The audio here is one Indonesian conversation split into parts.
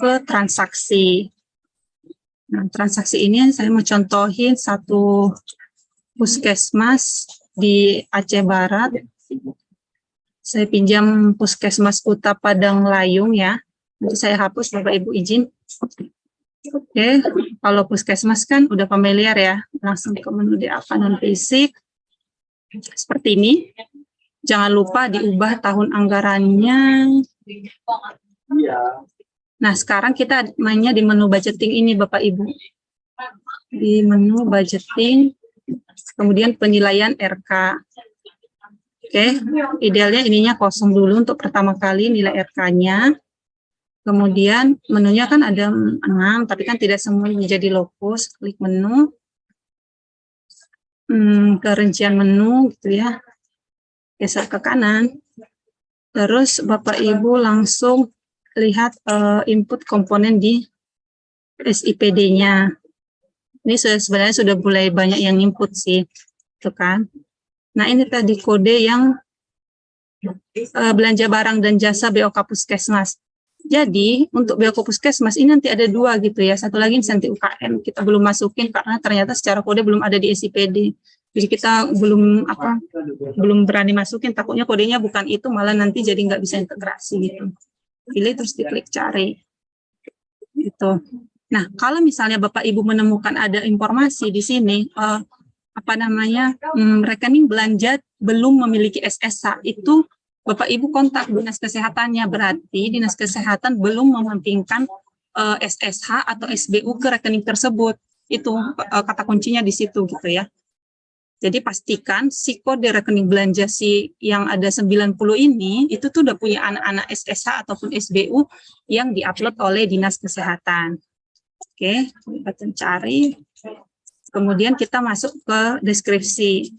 ke transaksi. Nah, transaksi ini saya mau contohin satu puskesmas di Aceh Barat. Saya pinjam puskesmas Kuta Padang Layung ya. Nanti saya hapus, Bapak Ibu izin. Oke, kalau puskesmas kan udah familiar ya. Langsung ke menu DAK non fisik. Seperti ini. Jangan lupa diubah tahun anggarannya. Nah, sekarang kita mainnya di menu budgeting ini, Bapak Ibu. Di menu budgeting, kemudian penilaian RK. Oke, idealnya ininya kosong dulu untuk pertama kali nilai RK-nya. Kemudian menunya kan ada 6, tapi kan tidak semua menjadi lokus. Klik menu, ke rincian menu gitu ya. Geser ke kanan. Terus Bapak Ibu langsung lihat input komponen di SIPD-nya. Ini sebenarnya sudah mulai banyak yang input sih, itu kan. Nah, ini tadi kode yang belanja barang dan jasa BOK Puskesmas. Jadi, untuk BOK Puskesmas ini nanti ada 2 gitu ya. Satu lagi insentif UKM. Kita belum masukin karena ternyata secara kode belum ada di SIPD. Jadi kita belum berani masukin, takutnya kodenya bukan itu, malah nanti jadi nggak bisa integrasi gitu. Pilih terus diklik cari. Gitu. Nah, kalau misalnya Bapak Ibu menemukan ada informasi di sini, rekening belanja belum memiliki SSH, itu Bapak Ibu kontak Dinas Kesehatannya, berarti Dinas Kesehatan belum mementingkan SSH atau SBU ke rekening tersebut. Itu kata kuncinya di situ gitu ya. Jadi pastikan si kode rekening belanja yang ada 90 ini, itu tuh udah punya anak-anak SSH ataupun SBU yang diupload oleh Dinas Kesehatan. Oke, button cari. Kemudian kita masuk ke deskripsi.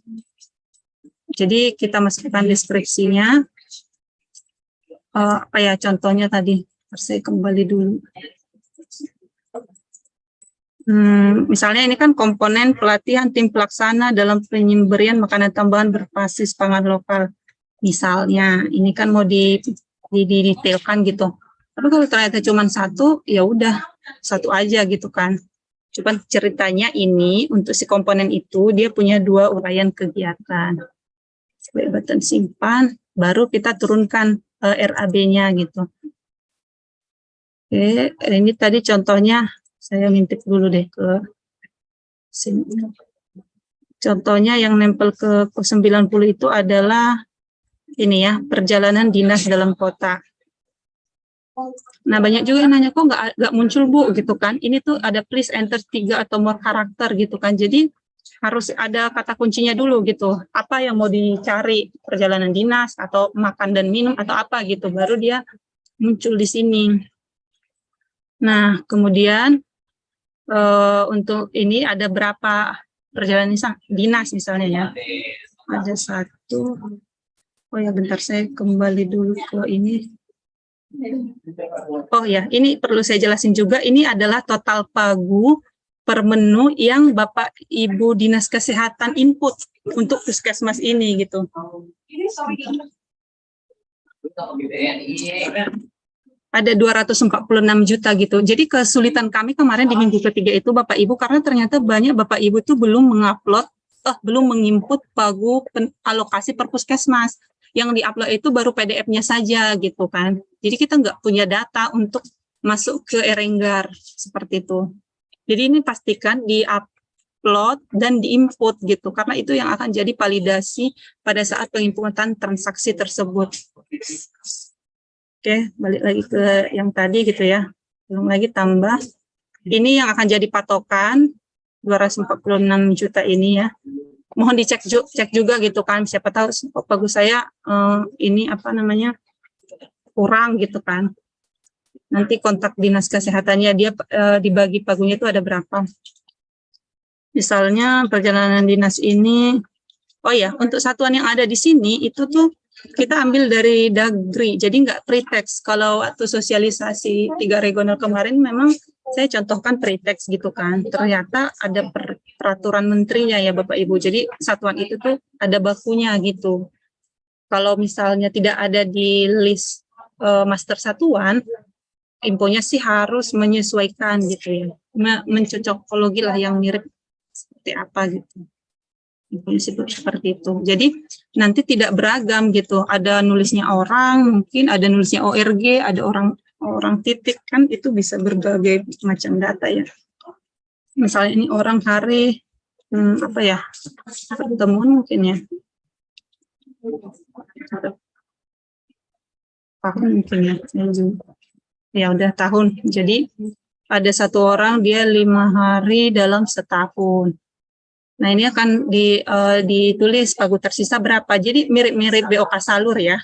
Jadi kita masukkan deskripsinya. Contohnya tadi. Saya kembali dulu. Misalnya ini kan komponen pelatihan tim pelaksana dalam penyemberian makanan tambahan berbasis pangan lokal. Misalnya, ini kan mau didetailkan gitu. Tapi kalau ternyata cuma 1, ya udah 1 aja gitu kan. Cuman ceritanya ini untuk si komponen itu dia punya 2 uraian kegiatan. Sebagai button simpan, baru kita turunkan RAB-nya gitu. Oke, ini tadi contohnya. Saya ngintip dulu deh ke sini. Contohnya yang nempel ke 90 itu adalah ini ya, perjalanan dinas dalam kota. Nah, banyak juga yang nanya, kok nggak muncul Bu gitu kan. Ini tuh ada please enter 3 atau more karakter gitu kan. Jadi harus ada kata kuncinya dulu gitu. Apa yang mau dicari, perjalanan dinas atau makan dan minum atau apa gitu. Baru dia muncul di sini. Nah, kemudian untuk ini ada berapa perjalanan dinas misalnya ya. Ada 1. Oh ya, bentar saya kembali dulu ke ini. Oh ya, ini perlu saya jelasin juga, ini adalah total pagu per menu yang Bapak Ibu Dinas Kesehatan input untuk puskesmas ini gitu. Ada 246 juta gitu. Jadi kesulitan kami kemarin di minggu ketiga itu Bapak Ibu, karena ternyata banyak Bapak Ibu itu belum mengupload, belum menginput pagu alokasi per puskesmas. Yang diupload itu baru PDF-nya saja gitu kan. Jadi kita nggak punya data untuk masuk ke Erenggar seperti itu. Jadi ini pastikan di-upload dan di-input gitu, karena itu yang akan jadi validasi pada saat penginputan transaksi tersebut. Oke, balik lagi ke yang tadi gitu ya. Belum lagi tambah. Ini yang akan jadi patokan 246 juta ini ya. Mohon dicek cek juga gitu kan. Siapa tahu bagus saya ini kurang gitu kan. Nanti kontak Dinas Kesehatannya, dia dibagi pagunya itu ada berapa. Misalnya perjalanan dinas ini, oh ya, untuk satuan yang ada di sini itu tuh kita ambil dari Dagri, jadi nggak pre-text. Kalau waktu sosialisasi 3 regional kemarin memang saya contohkan pre-text gitu kan. Ternyata ada peraturan menterinya ya Bapak Ibu, jadi satuan itu tuh ada bakunya gitu. Kalau misalnya tidak ada di list master satuan, infonya sih harus menyesuaikan gitu ya, mencocokologi lah yang mirip seperti apa gitu. Infonya seperti itu. Jadi nanti tidak beragam gitu. Ada nulisnya orang, mungkin ada nulisnya ORG, ada orang titik, kan itu bisa berbagai macam data ya. Misalnya ini orang hari apa ya, pertemuan mungkin ya, tahun mungkin ya udah tahun. Jadi ada satu orang dia 5 hari dalam setahun. Nah ini akan ditulis pagu tersisa berapa. Jadi mirip-mirip BOK Salur ya.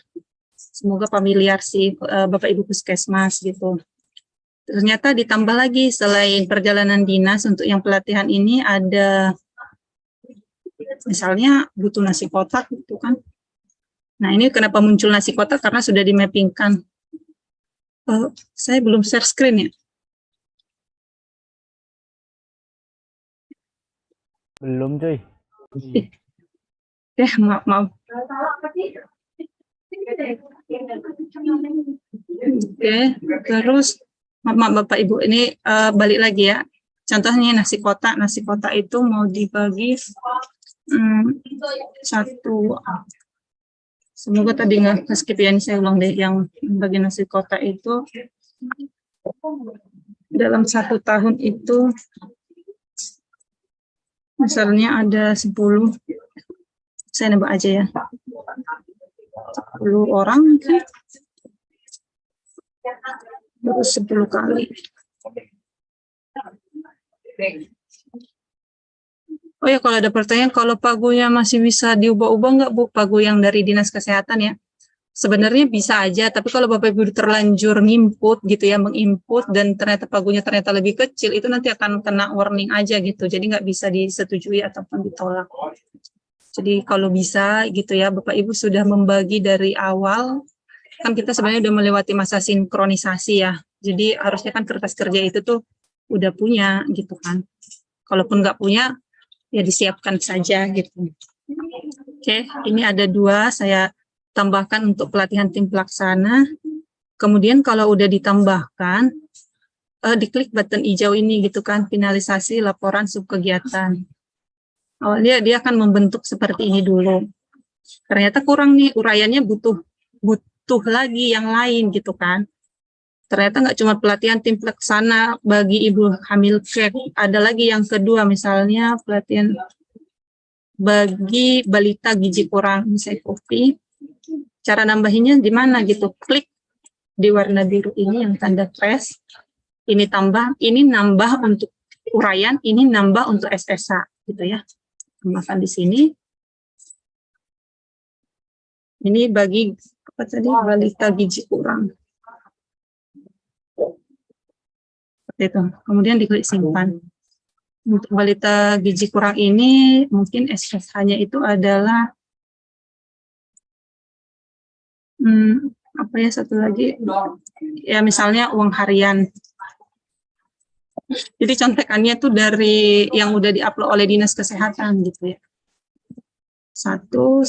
Semoga familiar sih Bapak Ibu Puskesmas gitu. Ternyata ditambah lagi selain perjalanan dinas untuk yang pelatihan ini ada misalnya butuh nasi kotak gitu kan. Nah ini kenapa muncul nasi kotak karena sudah dimappingkan. Saya belum share screen ya. Belum cuy. Maaf. Oke, terus maaf Bapak Ibu, ini balik lagi ya. Contohnya nasi kotak. Nasi kotak itu mau dibagi satu. Semoga tadi nggak skip ya, ini saya ulang deh. Yang bagi nasi kotak itu dalam 1 tahun itu misalnya ada 10. Saya nambah aja ya. 10 orang mungkin. Terus 10 kali. Oh ya, kalau ada pertanyaan, kalau pagunya masih bisa diubah-ubah nggak Bu, pagu yang dari Dinas Kesehatan ya? Sebenarnya bisa aja, tapi kalau Bapak Ibu terlanjur nginput gitu ya, menginput dan ternyata pagunya ternyata lebih kecil, itu nanti akan kena warning aja gitu, jadi nggak bisa disetujui ataupun ditolak. Jadi kalau bisa gitu ya, Bapak Ibu sudah membagi dari awal, kan kita sebenarnya udah melewati masa sinkronisasi ya, jadi harusnya kan kertas kerja itu tuh udah punya gitu kan. Kalaupun nggak punya, ya disiapkan saja gitu. Oke, ini ada 2 saya tambahkan untuk pelatihan tim pelaksana. Kemudian kalau udah ditambahkan, diklik button hijau ini gitu kan, finalisasi laporan subkegiatan. Awalnya dia akan membentuk seperti ini dulu. Ternyata kurang nih, uraiannya butuh lagi yang lain gitu kan. Ternyata nggak cuma pelatihan tim pelaksana bagi ibu hamil cek, ada lagi yang kedua misalnya pelatihan bagi balita gizi kurang, misalnya kopi. Cara nambahinnya di mana gitu? Klik di warna biru ini yang tanda trash. Ini tambah, ini nambah untuk uraian, ini nambah untuk SSA gitu ya. Tambahkan di sini. Ini bagi apa tadi? Balita gizi kurang. Itu. Kemudian diklik simpan. Untuk balita gizi kurang ini mungkin SSH-nya itu adalah apa ya, satu lagi ya misalnya uang harian. Jadi contekannya tuh dari yang udah diupload oleh Dinas Kesehatan gitu ya.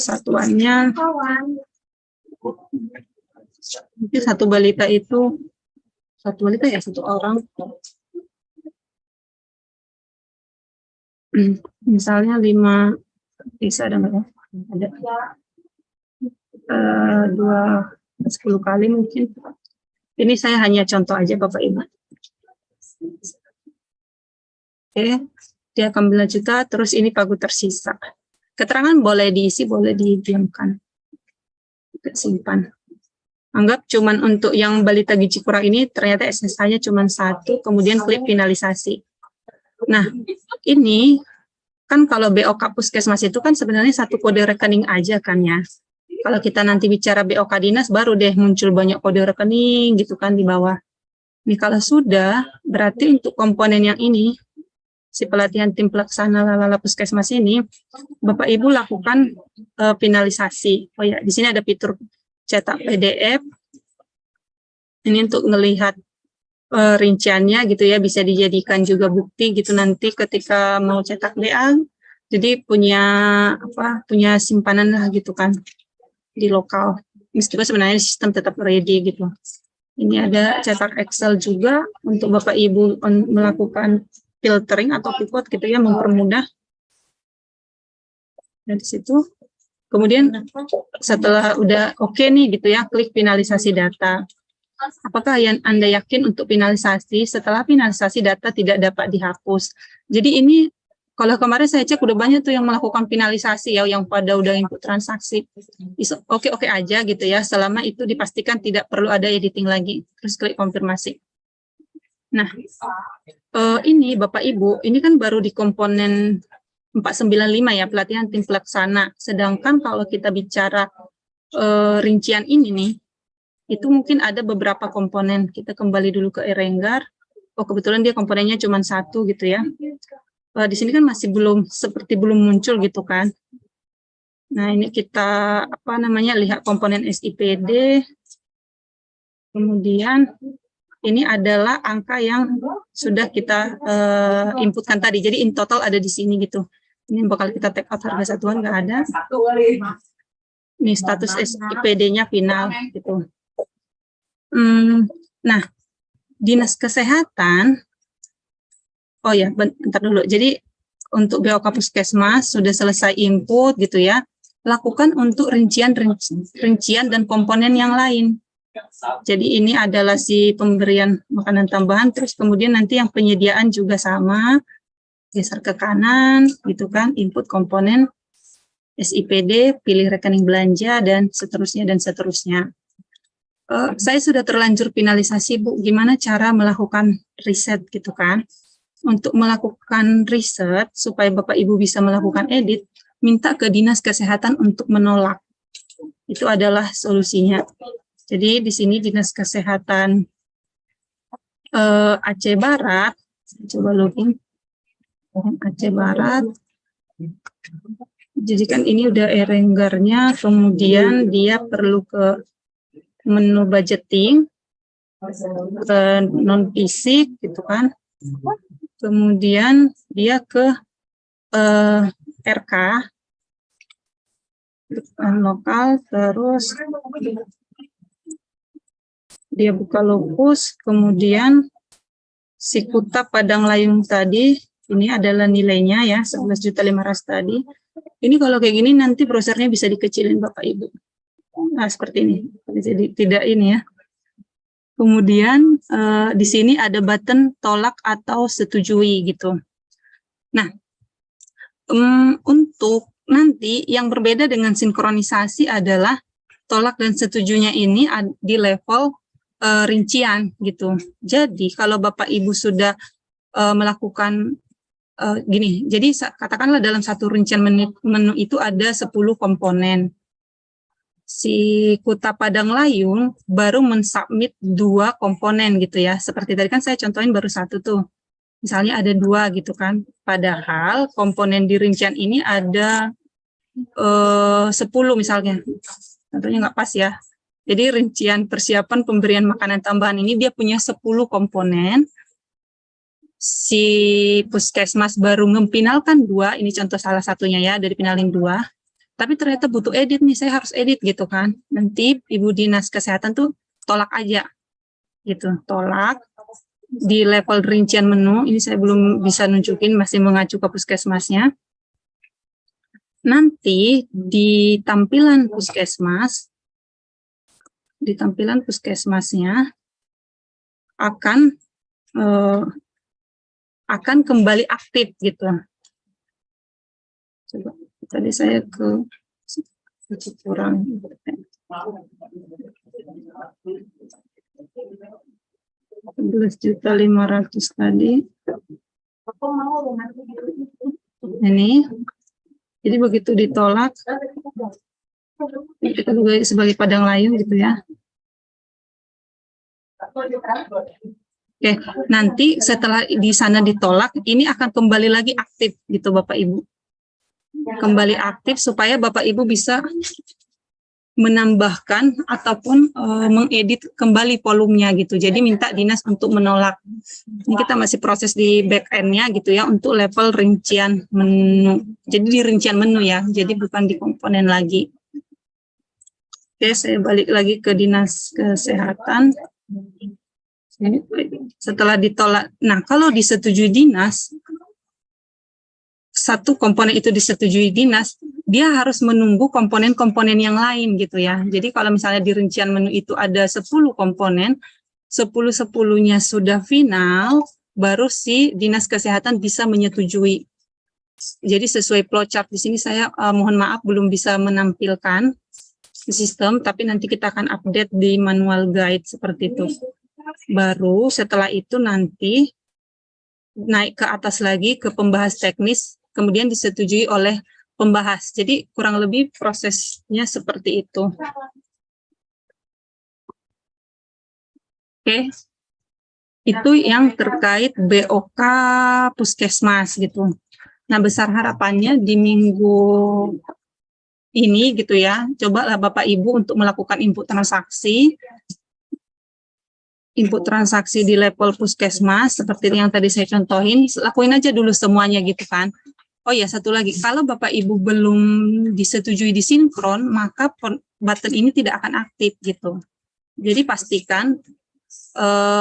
Satuannya mungkin satu balita itu ya satu orang. Misalnya 5 bisa ada nggak ya? Ada 10 kali mungkin. Ini saya hanya contoh aja Bapak Ibu. Oke, dia akan berlanjutan. Terus ini pagu tersisa. Keterangan boleh diisi, boleh didiamkan. Simpan. Anggap cuman untuk yang balita gizi kurang ini ternyata SSH-nya cuma 1, kemudian klik finalisasi. Nah, ini kan kalau BOK Puskesmas itu kan sebenarnya satu kode rekening aja kan ya. Kalau kita nanti bicara BOK Dinas baru deh muncul banyak kode rekening gitu kan di bawah. Ini kalau sudah, berarti untuk komponen yang ini, si pelatihan tim pelaksana lalala Puskesmas ini, Bapak Ibu lakukan finalisasi. Oh ya, di sini ada fitur cetak PDF. Ini untuk melihat rinciannya gitu ya, bisa dijadikan juga bukti gitu nanti ketika mau cetak DA. Jadi punya simpanan lah gitu kan di lokal. Meskipun sebenarnya sistem tetap ready gitu. Ini ada cetak Excel juga untuk Bapak Ibu melakukan filtering atau pivot gitu ya, mempermudah. Dari situ, kemudian setelah udah oke nih gitu ya, klik finalisasi data. Apakah yang Anda yakin untuk finalisasi? Setelah finalisasi data tidak dapat dihapus. Jadi ini kalau kemarin saya cek udah banyak tuh yang melakukan finalisasi ya, yang pada udah input transaksi. Oke aja gitu ya, selama itu dipastikan tidak perlu ada editing lagi. Terus klik konfirmasi. Nah, ini Bapak Ibu, ini kan baru di komponen 495 ya, pelatihan tim pelaksana. Sedangkan kalau kita bicara rincian ini nih, itu mungkin ada beberapa komponen. Kita kembali dulu ke Erenggar. Oh, kebetulan dia komponennya cuma satu gitu ya. Di sini kan masih belum muncul gitu kan. Nah, ini kita lihat komponen SIPD. Kemudian ini adalah angka yang sudah kita inputkan tadi. Jadi in total ada di sini gitu. Ini bakal kita take out harga satuan nggak ada. Ini status SIPD-nya final gitu. Nah, Dinas Kesehatan, oh ya, bentar dulu. Jadi untuk BOK Puskesmas sudah selesai input gitu ya. Lakukan untuk rincian dan komponen yang lain. Jadi ini adalah si pemberian makanan tambahan, terus kemudian nanti yang penyediaan juga sama, geser ke kanan, gitu kan, input komponen SIPD, pilih rekening belanja, dan seterusnya, dan seterusnya. Saya sudah terlanjur finalisasi, Bu, gimana cara melakukan riset gitu kan. Untuk melakukan riset, supaya Bapak Ibu bisa melakukan edit, minta ke Dinas Kesehatan untuk menolak. Itu adalah solusinya. Jadi di sini Dinas Kesehatan Aceh Barat, saya coba login, Aceh Barat. Jadi kan ini udah Erenggarnya, kemudian dia perlu ke menu budgeting, ke non fisik gitu kan, kemudian dia ke RK lokal, terus dia buka lokus, kemudian si kuta Padang Layung tadi, ini adalah nilainya ya, 11.500 tadi. Ini kalau kayak gini nanti browsernya bisa dikecilin Bapak Ibu. Nah, seperti ini. Jadi tidak ini ya. Kemudian di sini ada button tolak atau setujui gitu. Nah, untuk nanti yang berbeda dengan sinkronisasi adalah tolak dan setujunya ini di level rincian gitu. Jadi kalau Bapak Ibu sudah melakukan gini, jadi katakanlah dalam satu rincian menu itu ada 10 komponen. Si Kuta Padang Layung baru mensubmit 2 komponen gitu ya. Seperti tadi kan saya contohin baru satu tuh. Misalnya ada 2 gitu kan. Padahal komponen di rincian ini ada 10 misalnya. Tentunya nggak pas ya. Jadi rincian persiapan pemberian makanan tambahan ini dia punya 10 komponen. Si puskesmas baru ngempinalkan 2, ini contoh salah satunya ya, dari pinalin 2. Tapi ternyata butuh edit nih, saya harus edit gitu kan. Nanti Ibu Dinas Kesehatan tuh tolak aja. Gitu, tolak. Di level rincian menu, ini saya belum bisa nunjukin, masih mengacu ke puskesmasnya. Nanti di tampilan puskesmasnya akan kembali aktif gitu. Coba tadi saya ke kurang 11.500 tadi. Ini. Jadi begitu ditolak, kita juga sebagai Padang Layung gitu ya. Oke, nanti setelah di sana ditolak, ini akan kembali lagi aktif gitu Bapak Ibu. Kembali aktif supaya Bapak Ibu bisa menambahkan ataupun mengedit kembali volumenya gitu. Jadi minta dinas untuk menolak. Ini kita masih proses di back end-nya gitu ya untuk level rincian menu. Jadi di rincian menu ya, jadi bukan di komponen lagi. Oke, saya balik lagi ke Dinas Kesehatan. Setelah ditolak, nah kalau disetujui dinas, satu komponen itu disetujui dinas, dia harus menunggu komponen-komponen yang lain gitu ya. Jadi kalau misalnya di rincian menu itu ada 10 komponen, 10-10-nya sudah final, baru si dinas kesehatan bisa menyetujui. Jadi sesuai flowchart di sini saya mohon maaf belum bisa menampilkan sistem, tapi nanti kita akan update di manual guide seperti itu. Baru setelah itu nanti naik ke atas lagi ke pembahas teknis, kemudian disetujui oleh pembahas. Jadi kurang lebih prosesnya seperti itu. Oke, itu yang terkait BOK Puskesmas gitu. Nah, besar harapannya di minggu ini gitu ya, cobalah Bapak Ibu untuk melakukan input transaksi di level puskesmas, seperti yang tadi saya contohin, lakuin aja dulu semuanya gitu kan. Oh ya, satu lagi, kalau Bapak Ibu belum disetujui di sinkron, maka button ini tidak akan aktif gitu. Jadi pastikan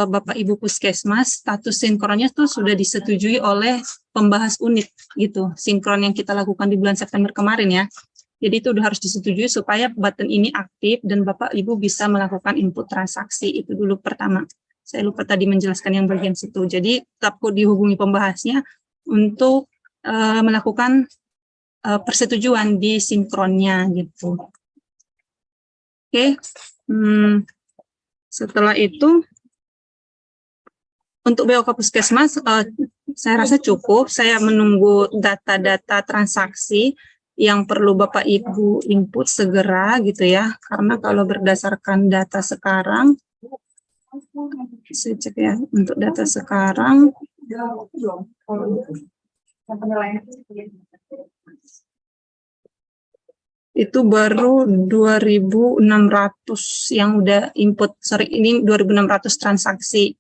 Bapak Ibu puskesmas, status sinkronnya tuh sudah disetujui oleh pembahas unit gitu, sinkron yang kita lakukan di bulan September kemarin ya. Jadi itu udah harus disetujui supaya button ini aktif dan Bapak Ibu bisa melakukan input transaksi. Itu dulu pertama. Saya lupa tadi menjelaskan yang bagian situ. Jadi tetap dihubungi pembahasnya untuk melakukan persetujuan di sinkronnya gitu. Oke. Setelah itu untuk BOK Puskesmas saya rasa cukup. Saya menunggu data-data transaksi yang perlu Bapak Ibu input segera gitu ya, karena kalau berdasarkan data sekarang, saya cek ya, untuk data sekarang, itu baru 2.600 yang udah input, ini 2.600 transaksi.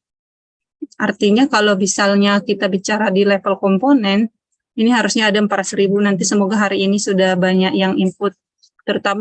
Artinya kalau misalnya kita bicara di level komponen, ini harusnya ada 4.000, nanti semoga hari ini sudah banyak yang input, terutama